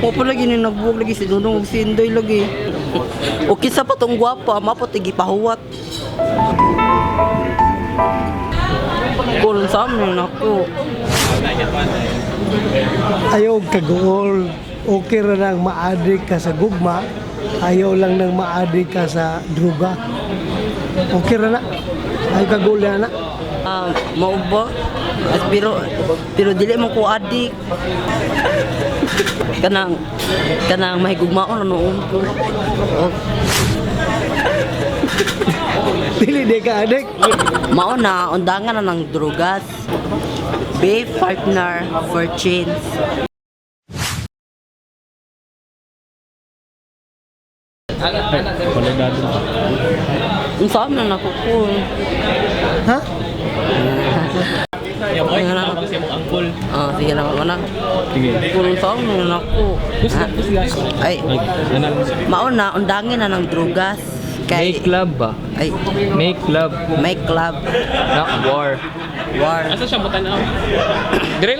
O pa lagi nang nagbuwag lagi si Dudong ug si Inday lagi. O kinsa pa tong gwapa, mapot igi pahuwat. Kulon sa amin ako. Ayaw kagool. Okay ra nang maadik ka sa gugma. Ayaw lang nang maadik ka sa druga. Okay ra na. Ayaw kagool na. Mao ba? Pero dili man ko adik. kanang mahigugmaon noon ko. Oh. Dili di ka adik. Mao na undangan na ng drugas. Be partner for change. Unsa man ako ko. Ha? Yung boy, tawag siya mong angkol. Sige na anak. Sige. Kulong sa amin ako. Ay, mao na undangin na ng drugas. Make love ba? Ay, Make love. make club. Not war. War. Asa siya mo tanaw? Dire